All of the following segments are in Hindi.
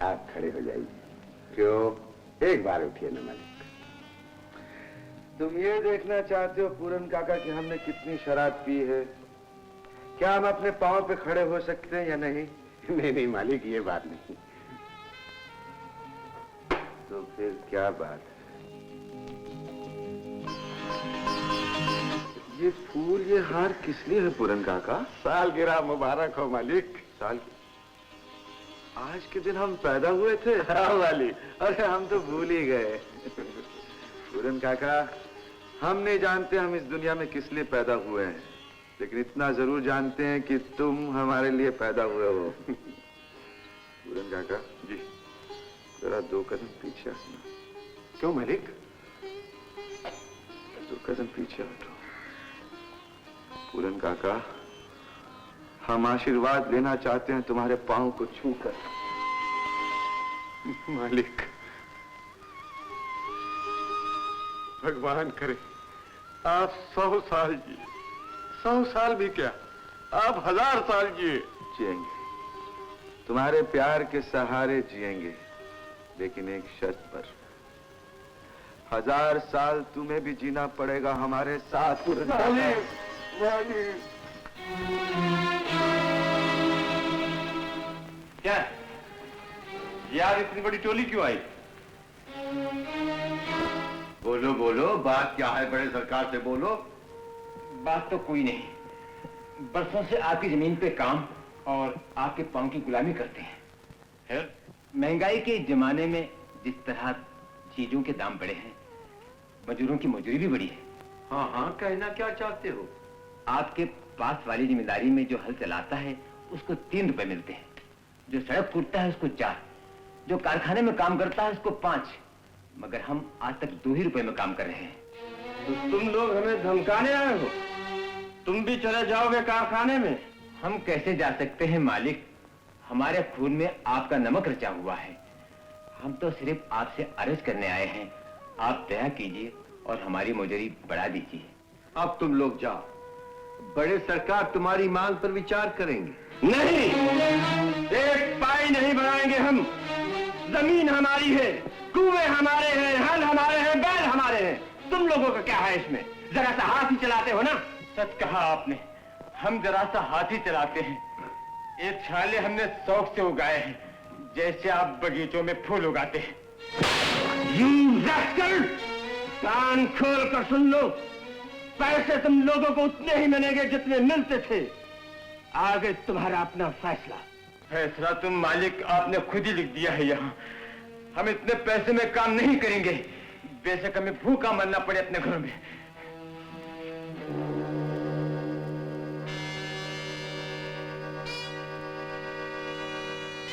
आप खड़े हो जाइए। क्यों, एक बार उठिए ना मालिक। तुम ये देखना चाहते हो पूरन काका कि हमने कितनी शराब पी है? क्या हम अपने पांव पे खड़े हो सकते हैं या नहीं? नहीं नहीं मालिक, ये बात नहीं। तो फिर क्या बात है? ये फूल, ये हार किस लिए है पूरन काका? सालगिरह मुबारक हो मालिक। साल आज के दिन हम पैदा हुए थे? हाँ मालिक, अरे हम तो भूल ही गए। पूरन काका, हम नहीं जानते हम इस दुनिया में किस लिए पैदा हुए हैं, लेकिन इतना जरूर जानते हैं कि तुम हमारे लिए पैदा हुए हो। पूरन काका जी, जरा 2 कदम पीछे हटना। क्यों मालिक? 2 कदम पीछे हटो। पूरन काका, हम आशीर्वाद लेना चाहते हैं तुम्हारे पांव को छूकर। मालिक, भगवान करे आप 100 साल जिए। 100 साल भी क्या, आप 1000 साल जिएंगे। तुम्हारे प्यार के सहारे जिएंगे, लेकिन एक शर्त पर। 1000 साल तुम्हें भी जीना पड़ेगा हमारे साथ। क्या यार, इतनी बड़ी टोली क्यों आई? बोलो बोलो, बात क्या है? बड़े सरकार से बोलो। बात तो कोई नहीं, बरसों से आपकी जमीन पे काम और आपके पांव की गुलामी करते हैं। फिर महंगाई के जमाने में जिस तरह चीजों के दाम बढ़े हैं, मजदूरों की मजदूरी भी बढ़ी है। हाँ हाँ, कहना क्या चाहते हो? आपके पास वाली जिम्मेदारी में जो हल चलाता है उसको 3 रुपए मिलते हैं, जो सड़क कूटता है उसको 4, जो कारखाने में काम करता है उसको 5, मगर हम आज तक 2 ही रुपए में काम कर रहे हैं। तो तुम लोग हमें धमकाने आए हो? तुम भी चले जाओगे कारखाने में? हम कैसे जा सकते हैं मालिक, हमारे खून में आपका नमक रचा हुआ है। हम तो सिर्फ आपसे अर्ज करने आए हैं, आप दया कीजिए और हमारी मजूरी बढ़ा दीजिए। अब तुम लोग जाओ, बड़े सरकार तुम्हारी मांग पर विचार करेंगे। नहीं, एक पाई नहीं बढ़ाएंगे हम। जमीन हमारी है, कुएं हमारे हैं, हल हमारे हैं, बैल हमारे हैं। तुम लोगों का क्या है इसमें? जरा सा हाथ ही चलाते हो ना। सच कहा आपने, हम जरा सा हाथ ही चलाते हैं। ये छाले हमने शौक से उगाए हैं, जैसे आप बगीचों में फूल उगाते हैं। कान खोल कर सुन लो, पैसे तुम लोगों को उतने ही मिलेंगे जितने मिलते थे। आगे तुम्हारा अपना फैसला। फैसला तुम मालिक आपने खुद ही लिख दिया है यहाँ। हम इतने पैसे में काम नहीं करेंगे, बेशक हमें भूखा मरना पड़े अपने घरों में।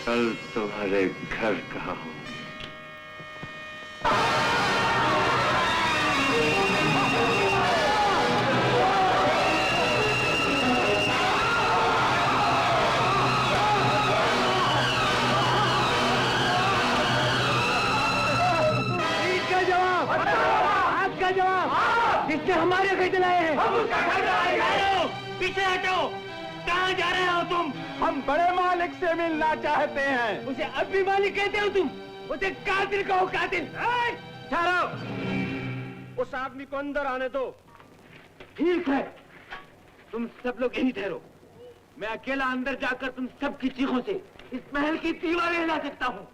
कल तुम्हारे घर कहाँ होंगे? आपका जवाब, जिसने हमारे घर जलाए हैं। हम उसका घर जलाएंगे। पीछे हटो, कहाँ जा रहे हो तुम? हम बड़े मालिक से मिलना चाहते हैं। उसे अब भी मालिक कहते हो तुम? उसे कातिल कहो, कातिल। ठहरो, उस आदमी को अंदर आने दो। ठीक है, तुम सब लोग यहीं ठहरो। मैं अकेला अंदर जाकर तुम सबकी चीखों से इस महल की दीवारें हिला सकता हूँ।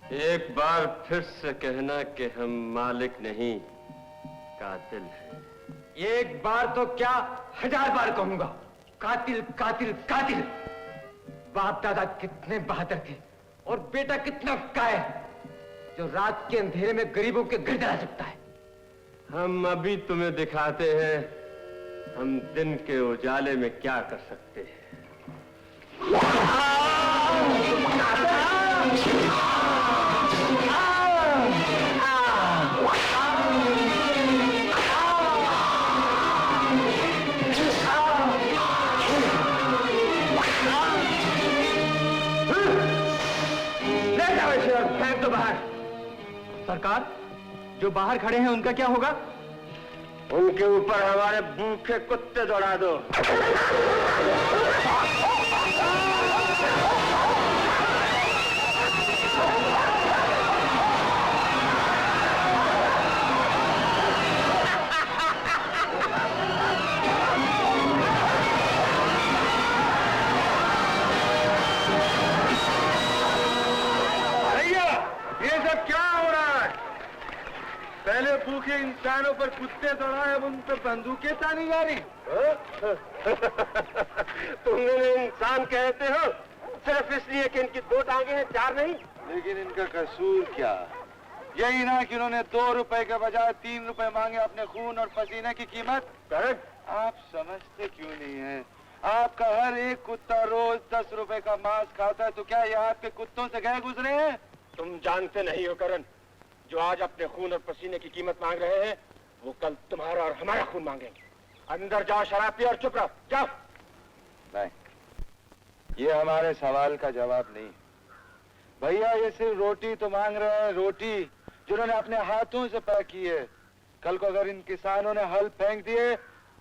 एक बार फिर से कहना कि हम मालिक नहीं, कातिल हैं। एक बार तो क्या 1000 बार कहूंगा, कातिल कातिल कातिल। बाप दादा कितने बहादुर थे और बेटा कितना कायर, जो रात के अंधेरे में गरीबों के घर जला सकता है। हम अभी तुम्हें दिखाते हैं हम दिन के उजाले में क्या कर सकते हैं। जो बाहर खड़े हैं उनका क्या होगा? उनके ऊपर हमारे भूखे कुत्ते दौड़ा दो। पहले भूखे इंसानों पर कुत्ते दौड़ाए, अब उन पर बंदूकें तानी जा रही। तुम इन्हें इंसान कहते हो सिर्फ इसलिए कि इनकी 2 टांगे हैं, 4 नहीं। लेकिन इनका कसूर क्या? यही ना कि उन्होंने 2 रुपए के बजाय 3 रुपए मांगे अपने खून और पसीने की कीमत। आप समझते क्यों नहीं है? आपका हर एक कुत्ता रोज 10 रुपए का मांस खाता है, तो क्या ये आपके कुत्तों से गए गुजरे हैं? तुम जानते नहीं हो करण, जो आज अपने खून और पसीने की कीमत मांग रहे हैं, वो कल तुम्हारा और हमारा खून मांगेंगे। अंदर जाओ, शराब पियो और चुप रहो, जाओ। नहीं, ये हमारे सवाल का जवाब नहीं। भैया ये सिर्फ रोटी तो मांग रहे हैं, रोटी जिन्होंने अपने हाथों से पैक की है। कल को अगर इन किसानों ने हल फेंक दिए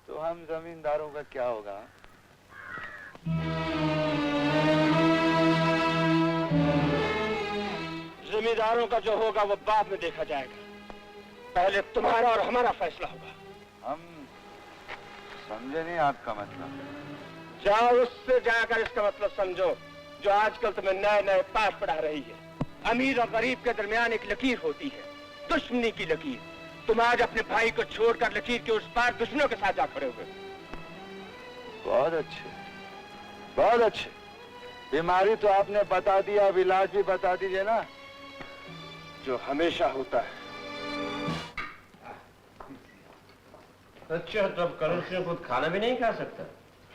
तो हम जमींदारों का क्या होगा? जमींदारों का जो होगा वो बाद में देखा जाएगा, पहले तुम्हारा और हमारा फैसला होगा। हम समझे नहीं आपका मतलब। जाओ उससे जाकर इसका मतलब समझो, जो आजकल तुम्हें नए नए पाठ पढ़ा रही है। अमीर और गरीब के दरमियान एक लकीर होती है, दुश्मनी की लकीर। तुम आज अपने भाई को छोड़कर लकीर के उस पार दुश्मनों के साथ जा खड़े हो गए। बहुत अच्छे, बहुत अच्छे। बीमारी तो आपने बता दिया, अब इलाज भी बता दीजिए ना। जो हमेशा होता है। अच्छा, तब करण सिंह खुद खाना भी नहीं खा सकता,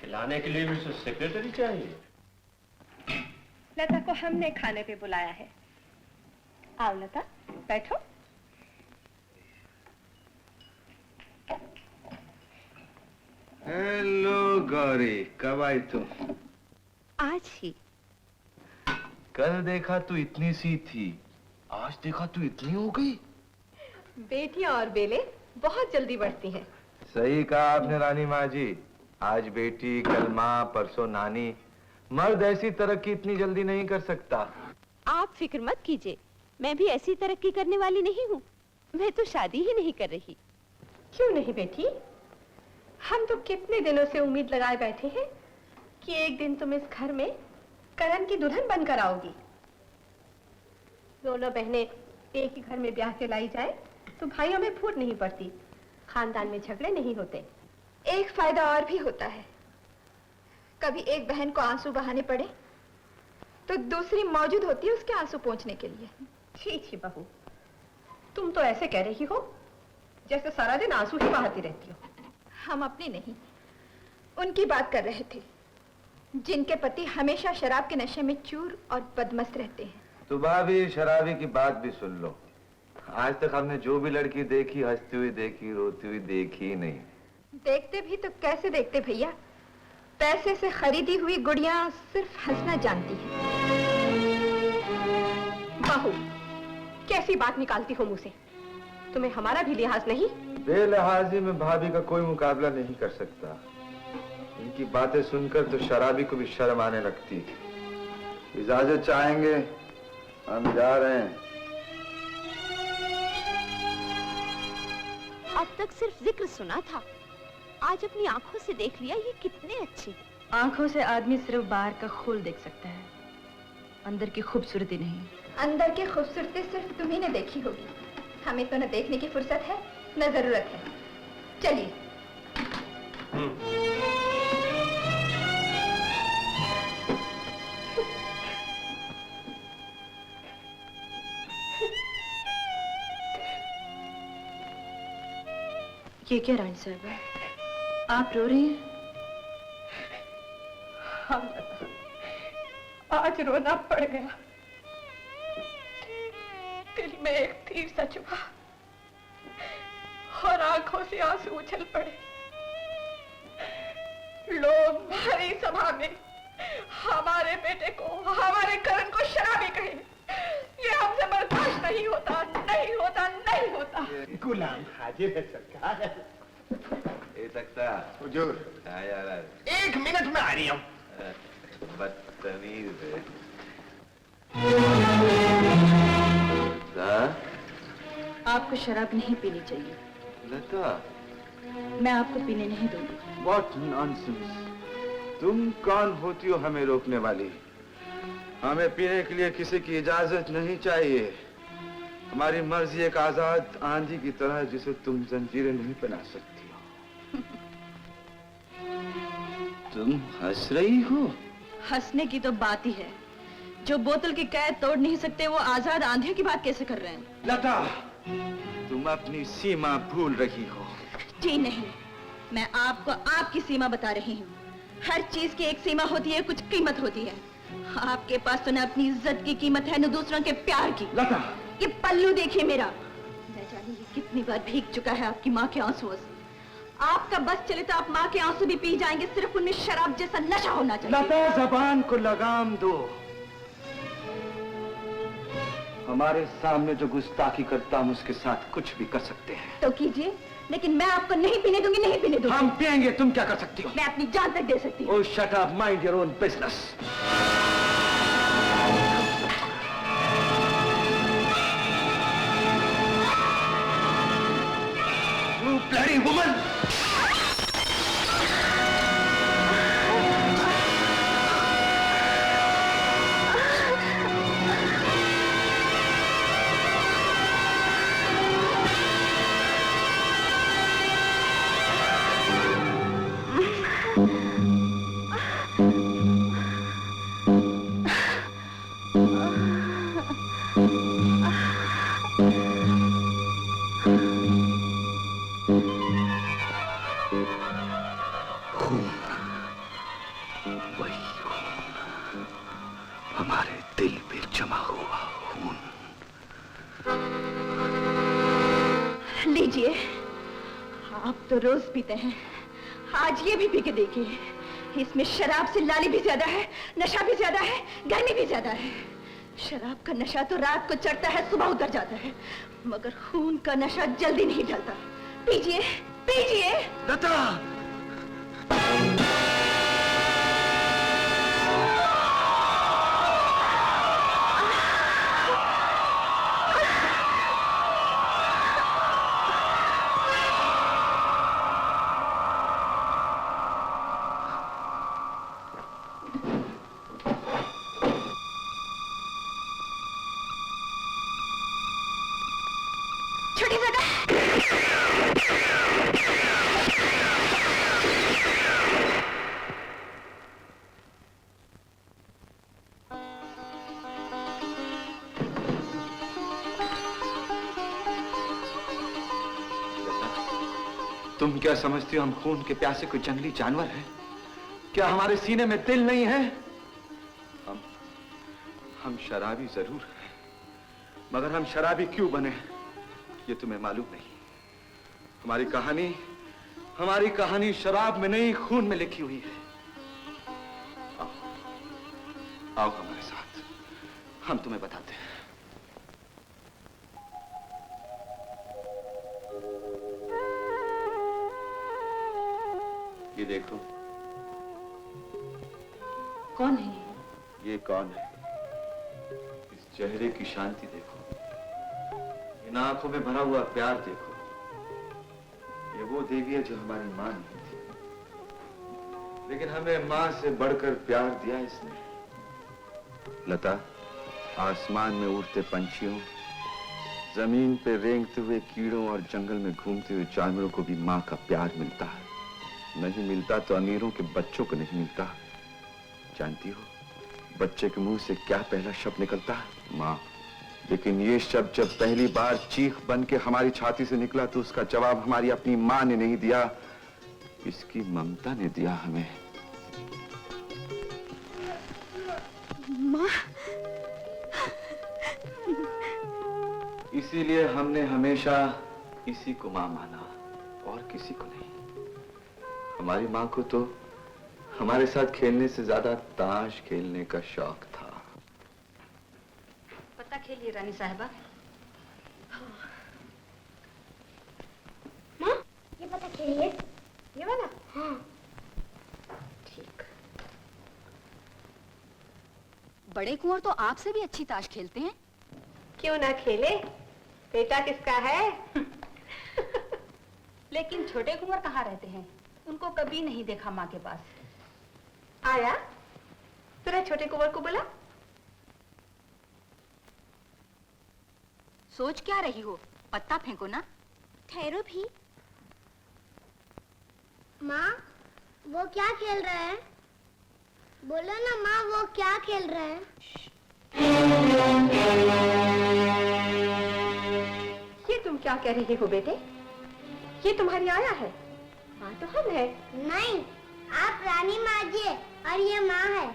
खिलाने के लिए भी उसे सेक्रेटरी चाहिए। लता को हमने खाने पे बुलाया है। आओ लता, बैठो। हेलो गौरी, कब आई तुम? आज ही। कल देखा तू इतनी सी थी, आज देखा तू इतनी हो गई। बेटियां और बेले बहुत जल्दी बढ़ती हैं। सही कहा आपने रानी माँ जी। आज बेटी, कल माँ, परसों नानी। मर्द ऐसी तरक्की इतनी जल्दी नहीं कर सकता। आप फिक्र मत कीजिए, मैं भी ऐसी तरक्की करने वाली नहीं हूँ। मैं तो शादी ही नहीं कर रही। क्यों नहीं बेटी? हम तो कितने दिनों से उम्मीद लगाए बैठे हैं कि एक दिन तुम इस घर में करण की दुल्हन बनकर आओगी। दोनों बहनें एक ही घर में ब्याह के लाई जाए तो भाइयों में फूट नहीं पड़ती, खानदान में झगड़े नहीं होते। एक फायदा और भी होता है, कभी एक बहन को आंसू बहाने पड़े तो दूसरी मौजूद होती है उसके आंसू पोंछने के लिए। छी छी बहू, तुम तो ऐसे कह रही हो जैसे सारा दिन आंसू ही बहाती रहती हो। हम अपनी नहीं, उनकी बात कर रहे थे, जिनके पति हमेशा शराब के नशे में चूर और बदमस्त रहते हैं। तो भाभी, शराबी की बात भी सुन लो। आज तक हमने जो भी लड़की देखी, हंसती हुई देखी, रोती हुई देखी नहीं। देखते भी तो कैसे देखते भैया, पैसे से खरीदी हुई गुड़िया सिर्फ हंसना जानती है। बहू, कैसी बात निकालती हो मुझसे? तुम्हें हमारा भी लिहाज नहीं? बेलिहाजी में भाभी का कोई मुकाबला नहीं कर सकता। इनकी बातें सुनकर तो शराबी को भी शर्म आने लगती। इजाजत चाहेंगे? हम जा रहे हैं। अब तक सिर्फ जिक्र सुना था, आज अपनी आंखों से देख लिया। ये कितने अच्छे। आंखों से आदमी सिर्फ बाहर का खोल देख सकता है, अंदर की खूबसूरती नहीं। अंदर की खूबसूरती सिर्फ तुम्ही ने देखी होगी, हमें तो न देखने की फुर्सत है न जरूरत है। चलिए। ये क्या रानी साहब, आप रो रही हैं? हाँ लता, आज रोना पड़ गया। दिल में एक तीर सा चुभा और आंखों से आंसू उछल पड़े। लोग भारी सभा में हमारे बेटे को, हमारे करण को शराबी कहे। ये हमसे बर्दाश्त नहीं होता, नहीं होता, नहीं नहीं होता। गुलाम हाजिर है सरकार। ए तख्ता हुजूर, आया यार 1 मिनट में आ रही हूँ। बदतमीज है। आपको शराब नहीं पीनी चाहिए। लता, मैं आपको पीने नहीं दूंगी। What nonsense. तुम कौन होती हो हमें रोकने वाली? हमें पीने के लिए किसी की इजाजत नहीं चाहिए। हमारी मर्जी एक आजाद आंधी की तरह है जिसे तुम जंजीरें नहीं पहना सकती हो। तुम हंस रही हो? हंसने की तो बात ही है। जो बोतल की कैद तोड़ नहीं सकते वो आजाद आंधियों की बात कैसे कर रहे हैं? लता, तुम अपनी सीमा भूल रही हो। जी नहीं, मैं आपको आपकी सीमा बता रही हूँ। हर चीज की एक सीमा होती है, कुछ कीमत होती है। आपके पास तो न अपनी इज्जत की कीमत है न दूसरों के प्यार की। लता, ये पल्लू देखिए मेरा, न जाने ये कितनी बार भीग चुका है आपकी माँ के आंसुओं से। आपका बस चले तो आप माँ के आंसू भी पी जाएंगे, सिर्फ उनमें शराब जैसा नशा होना चाहिए। लता, जबान को लगाम दो। हमारे सामने जो गुस्ताखी करता हम उसके साथ कुछ भी कर सकते हैं। तो कीजिए, लेकिन मैं आपको नहीं पीने दूंगी, नहीं पीने दूंगी। हम पिएंगे, तुम क्या कर सकती हो? मैं अपनी जान तक दे सकती हूँ। Oh, shut up, mind your own business. You bloody woman! हमारे दिल पे जमा हुआ खून। लीजिए, आप तो रोज पीते हैं, आज ये भी पी के देखिए। इसमें शराब से लाली भी ज्यादा है, नशा भी ज्यादा है, गर्मी भी ज्यादा है। शराब का नशा तो रात को चढ़ता है, सुबह उतर जाता है, मगर खून का नशा जल्दी नहीं ढलता। पीजिए, पीजिए। लता! छोटी जगह। तुम क्या समझती हो हम खून के प्यासे कोई जंगली जानवर हैं? क्या हमारे सीने में दिल नहीं है? हम शराबी जरूर हैं, मगर हम शराबी क्यों बने ये तुम्हें मालूम नहीं। हमारी कहानी शराब में नहीं, खून में लिखी हुई है। आओ हमारे साथ, हम तुम्हें बताते हैं। ये देखो। कौन है ये कौन है? इस चेहरे की शांति देखो, इन आंखों में भरा हुआ प्यार देखो। ये वो देवी है जो हमारी मां नहीं थी, लेकिन हमें मां से बढ़कर प्यार दिया इसने। लता, आसमान में उड़ते पंछियों, जमीन पे रेंगते हुए कीड़ों और जंगल में घूमते हुए जानवरों को भी मां का प्यार मिलता है। नहीं मिलता तो अमीरों के बच्चों को नहीं मिलता। जानती हो बच्चे के मुंह से क्या पहला शब्द निकलता है? मां। लेकिन ये शब्द जब पहली बार चीख बन के हमारी छाती से निकला तो उसका जवाब हमारी अपनी मां ने नहीं दिया, इसकी ममता ने दिया हमें। मां। इसीलिए हमने हमेशा इसी को मां माना और किसी को नहीं। हमारी मां को तो हमारे साथ खेलने से ज्यादा ताश खेलने का शौक था। पत्ता खेलिए रानी साहिबा। खेलिए। ये वाला? हाँ। ठीक। बड़े कुंवर तो आपसे भी अच्छी ताश खेलते हैं। क्यों ना खेले? बेटा किसका है? लेकिन छोटे कुंवर कहाँ रहते हैं? उनको कभी नहीं देखा माँ के पास। आया, जरा छोटे कुंवर को बुला। सोच क्या रही हो? पत्ता फेंको ना। ठहरो भी। माँ, वो क्या खेल रहा है? बोलो ना माँ, वो क्या खेल रहा है? ये तुम क्या कह रही हो बेटे? ये तुम्हारी आया है? माँ तो हम है। नहीं, आप रानी माँ जी और ये माँ है।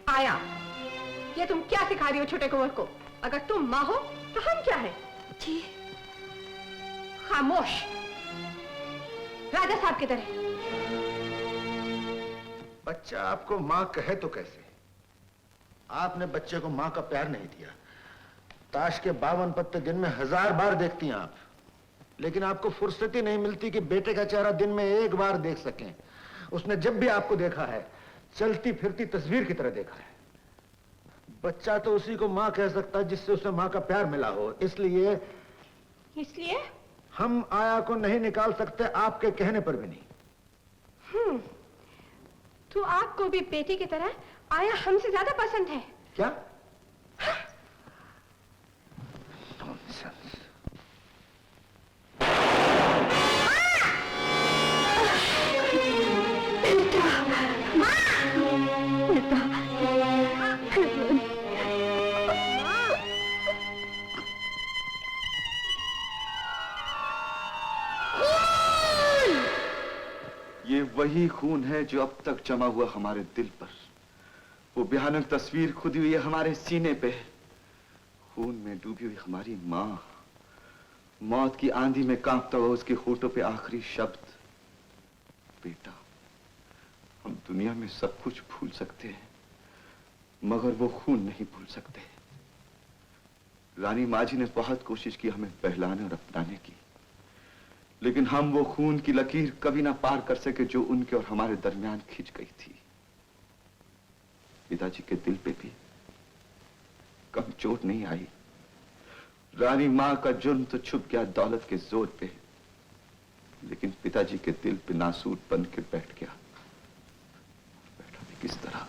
आया, ये तुम क्या सिखा रही हो छोटे कुंवर को? अगर तुम माँ हो तो हम क्या है? जी। खामोश, राजा साहब की तरह। बच्चा आपको माँ कहे तो कैसे? आपने बच्चे को माँ का प्यार नहीं दिया। ताश के 52 पत्ते दिन में 1000 बार देखती हैं आप, लेकिन आपको फुर्सत ही नहीं मिलती कि बेटे का चेहरा दिन में एक बार देख सकें। उसने जब भी आपको देखा है, चलती फिरती तस्वीर की तरह देखा है। बच्चा तो उसी को माँ कह सकता है जिससे उसे माँ का प्यार मिला हो। इसलिए हम आया को नहीं निकाल सकते, आपके कहने पर भी नहीं। तो आपको भी बेटी की तरह आया हमसे ज्यादा पसंद है क्या? नॉनसेंस। ये वही खून है जो अब तक जमा हुआ हमारे दिल पर। वो भयानक तस्वीर खुदी हुई है हमारे सीने पे। खून में डूबी हुई हमारी माँ, मौत की आंधी में कांपता हुआ उसके होठों पे आखिरी शब्द, बेटा। हम दुनिया में सब कुछ भूल सकते हैं, मगर वो खून नहीं भूल सकते। रानी माँ जी ने बहुत कोशिश की हमें बहलाने और अपनाने की, लेकिन हम वो खून की लकीर कभी ना पार कर सके जो उनके और हमारे दरमियान खिंच गई थी। पिताजी के दिल पे भी कम चोट नहीं आई। रानी मां का जुर्म तो छुप गया दौलत के जोर पे, लेकिन पिताजी के दिल पे नासूर बन के बैठ गया। बैठा भी किस तरह?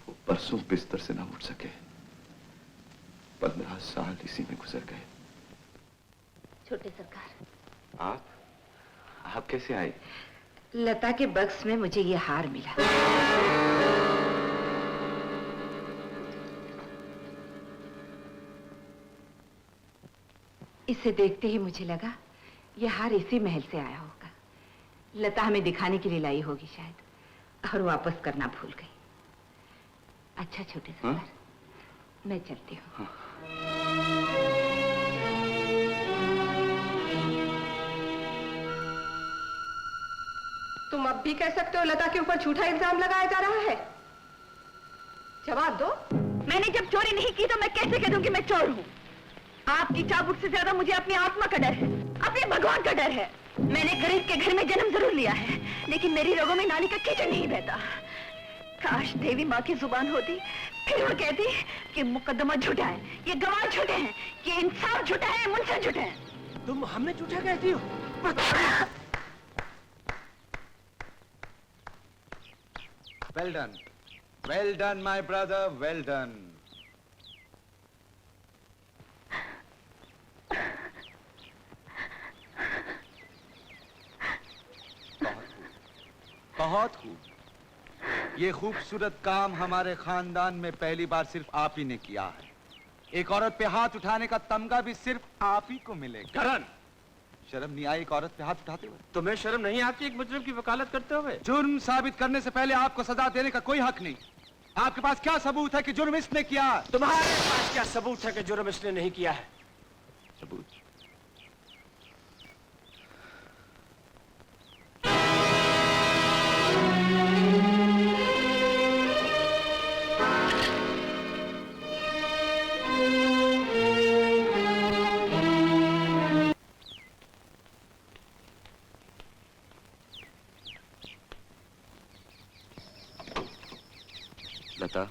वो परसों बिस्तर से ना उठ सके। 15 साल इसी में गुजर गए। छोटे सरकार, आप कैसे आए? लता के बक्स में मुझे ये हार मिला। इसे देखते ही मुझे लगा ये हार इसी महल से आया होगा। लता हमें दिखाने के लिए लाई होगी शायद, और वापस करना भूल गई। अच्छा छोटे सरकार, मैं चलती हूँ। तुम अब भी कह सकते हो लता के ऊपर झूठा इल्जाम लगाया जा रहा है? जवाब दो। मैंने जब चोरी नहीं की तो मैं कैसे कह दूं कि मैं चोर हूँ? आपकी चाबुक से ज्यादा मुझे अपनी आत्मा का डर है, अपने भगवान का डर है। मैंने गरीब के घर में जन्म जरूर लिया है, लेकिन मेरी रगों में नाली का कीचड़ नहीं बहता। काश देवी माँ की जुबान होती, फिर वो कहती कि मुकदमा झूठा है, ये गवाह झूठे हैं, ये इंसाफ झूठा है, मुंशा झूठे हैं। तुम हमने झूठा कहती हो? Well done, my brother, well done. बहुत खूब। ये खूबसूरत काम हमारे खानदान में पहली बार सिर्फ आप ही ने किया है। एक औरत पे हाथ उठाने का तमगा भी सिर्फ आप ही को मिलेगा। करण, शर्म नहीं आई एक औरत पे हाथ उठाते हुए? तुम्हें शर्म नहीं आती एक मुजरिम की वकालत करते हुए? जुर्म साबित करने से पहले आपको सजा देने का कोई हक नहीं। आपके पास क्या सबूत है कि जुर्म इसने किया? तुम्हारे पास क्या सबूत है कि जुर्म इसने नहीं किया है? सबूत? लता,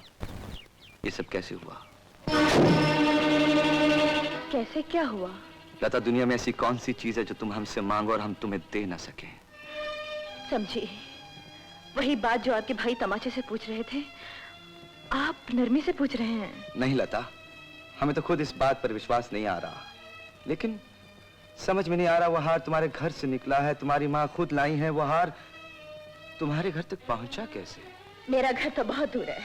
ये सब कैसे हुआ? कैसे क्या हुआ? लता, दुनिया में ऐसी कौन सी चीज है जो तुम हमसे मांगो और हम तुम्हें दे ना सके? समझी, वही बात जो आपके भाई तमाचे से पूछ रहे थे, आप नरमी से पूछ रहे हैं। नहीं लता, हमें तो खुद इस बात पर विश्वास नहीं आ रहा, लेकिन समझ में नहीं आ रहा वो हार तुम्हारे घर से निकला है, तुम्हारी माँ खुद लाई है, वो हार तुम्हारे घर तक पहुंचा कैसे? मेरा घर तो बहुत दूर है,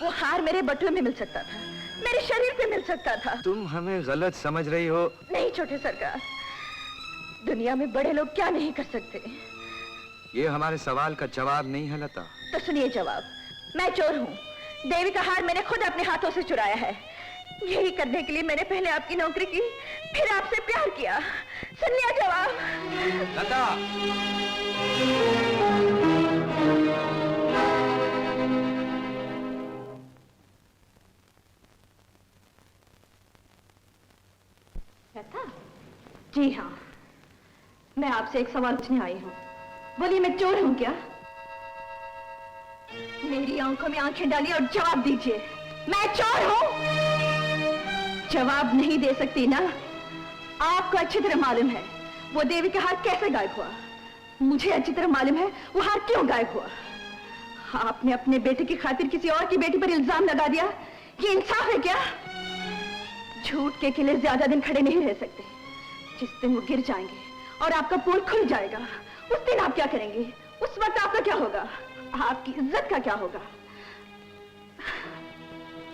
वो हार मेरे बटुए में मिल सकता था, मेरे शरीर पे मिल सकता था। तुम हमें गलत समझ रही हो। नहीं छोटे सरकार, दुनिया में बड़े लोग क्या नहीं कर सकते। ये हमारे सवाल का जवाब नहीं है लता। तो सुनिए जवाब, मैं चोर हूँ, देवी का हार मैंने खुद अपने हाथों से चुराया है। यही करने के लिए मैंने पहले आपकी नौकरी की, फिर आपसे प्यार किया। सुन लिया जवाब? लता! लता? जी हाँ, मैं आपसे एक सवाल पूछने आई हूँ। बोलिए, मैं चोर हूँ क्या? मेरी आंखों में आंखें डालिए और जवाब दीजिए, मैं चोर हूँ? जवाब नहीं दे सकती ना? आपको अच्छी तरह मालूम है वो देवी का हार कैसे गायब हुआ। मुझे अच्छी तरह मालूम है वो हार क्यों गायब हुआ। आपने अपने बेटे की खातिर किसी और की बेटी पर इल्जाम लगा दिया, ये इंसाफ है क्या? झूठ के किले ज्यादा दिन खड़े नहीं रह सकते। जिस दिन वो गिर जाएंगे और आपका पोल खुल जाएगा, उस दिन आप क्या करेंगे? उस वक्त आपका क्या होगा? आपकी इज्जत का क्या होगा?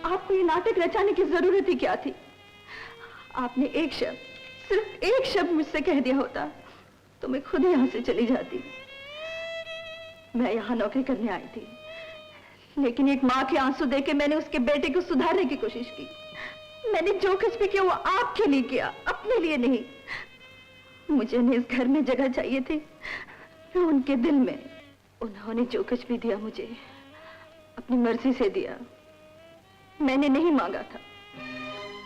आपको ये नाटक रचाने की जरूरत ही क्या थी? आपने एक शब्द, सिर्फ एक शब्द मुझसे कह दिया होता तो मैं खुद यहां से चली जाती। मैं यहां नौकरी करने आई थी, लेकिन एक माँ के आंसू देके मैंने उसके बेटे को सुधारने की कोशिश की। मैंने जो कुछ भी किया वो आपके लिए किया, अपने लिए नहीं। मुझे इस घर में जगह चाहिए थी, उनके दिल में। उन्होंने जो कुछ भी दिया मुझे अपनी मर्जी से दिया, मैंने नहीं मांगा था।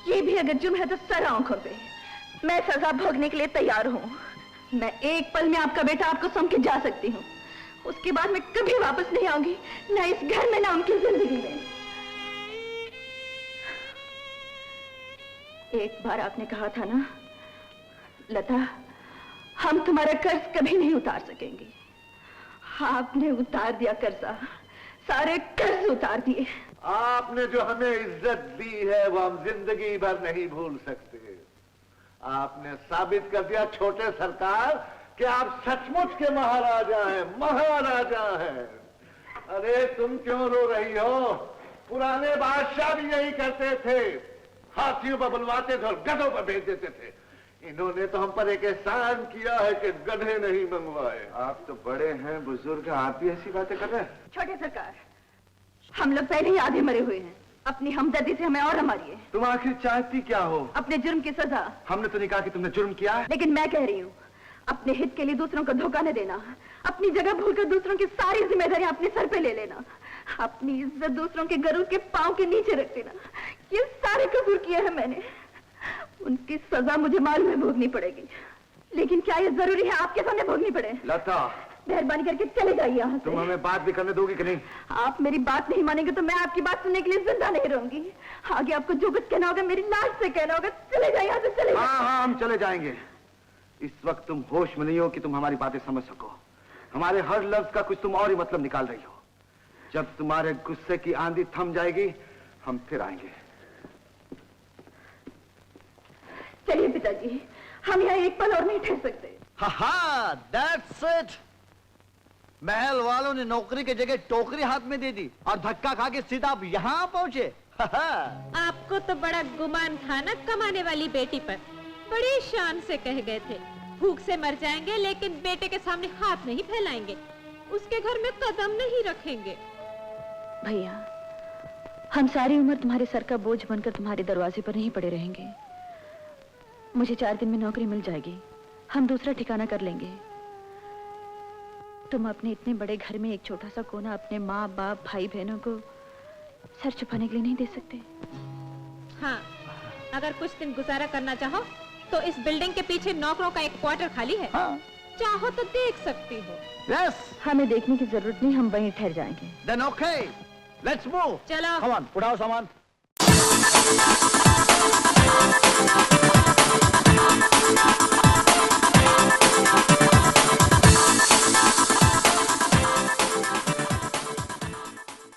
ये भी अगर जुर्म है तो सर आंखों पे। मैं सजा भोगने के लिए तैयार हूँ। मैं एक पल में आपका बेटा आपको सौंप के जा सकती हूँ, उसके बाद मैं कभी वापस नहीं आऊंगी, ना इस घर में ना उनकी जिंदगी में। एक बार आपने कहा था ना, लता, हम तुम्हारा कर्ज कभी नहीं उतार सकेंगे। आपने उतार दिया कर्जा, सारे कर्ज उतार दिए। आपने जो हमें इज्जत दी है वो हम जिंदगी भर नहीं भूल सकते। आपने साबित कर दिया छोटे सरकार कि आप सचमुच के महाराजा हैं, महाराजा हैं। अरे तुम क्यों रो रही हो? पुराने बादशाह भी यही करते थे, हाथियों पर बुलवाते थे और गधों पर भेज देते थे। इन्होंने तो हम पर एक एहसान किया है कि गधे नहीं मंगवाए। आप तो बड़े हैं, बुजुर्ग, आप भी ऐसी बातें कर रहे हैं? छोटे सरकार, हम लोग पहले ही आधे मरे हुए हैं, अपनी हमदर्दी से हमें और मारिए। तुम आखिर चाहती क्या हो? अपने जुर्म की सजा। हमने तो नहीं कहा कि तुमने जुर्म किया है। लेकिन मैं कह रही हूँ, अपने हित के लिए दूसरों को धोखा न देना, अपनी जगह भूलकर दूसरों की सारी जिम्मेदारी अपने सर पे ले लेना, अपनी इज्जत दूसरों के गरुड़ के पांव के नीचे रख देना, ये सारे कसूर किए हैं मैंने। उनकी सजा मुझे मालूम है भोगनी पड़ेगी, लेकिन क्या ये जरूरी है आपके सामने भोगनी पड़े? लता, मेहरबानी करके चले जाइए यहाँ से। तुम हमें बात भी करने दोगी कि नहीं? आप मेरी बात नहीं मानेंगे तो मैं आपकी बात सुनने के लिए जिंदा नहीं रहूंगी। आगे आपको जो कुछ कहना होगा मेरी लाश से कहना होगा। चले जाइए यहाँ से, चले जाइए। हाँ, हम चले जाएंगे। इस वक्त तुम होश में नहीं हो कि तुम हमारी बातें समझ सको। हमारे हर लफ्ज का कुछ तुम और ही मतलब निकाल रही हो। जब तुम्हारे गुस्से की आंधी थम जाएगी, हम फिर आएंगे। चलिए पिताजी, हम यहाँ एक पल और नहीं ठहर सकते। हाँ, that's it। महल वालों ने नौकरी की जगह टोकरी हाथ में दे दी और धक्का खा के सीधा आप यहाँ पहुँचे। आपको तो बड़ा गुमान था ना कमाने वाली बेटी पर। बड़ी शान से कह गए थे भूख से मर जाएंगे, लेकिन बेटे के सामने हाथ नहीं फैलाएंगे, उसके घर में कदम नहीं रखेंगे। भैया, हम सारी उम्र तुम्हारे सर का बोझ बनकर तुम्हारे दरवाजे पर नहीं पड़े रहेंगे। मुझे 4 दिन में नौकरी मिल जाएगी, हम दूसरा ठिकाना कर लेंगे। तुम अपने इतने बड़े घर में एक छोटा सा कोना अपने माँ बाप भाई बहनों को सर छुपाने के लिए नहीं दे सकते? हाँ, अगर कुछ दिन गुजारा करना चाहो तो इस बिल्डिंग के पीछे नौकरों का एक क्वार्टर खाली है। हाँ। चाहो तो देख सकती हो। Yes, हमें देखने की जरूरत नहीं, हम वहीं ठहर जाएंगे। then okay, let's move. चलो। कम ऑन, उठाओ सामान।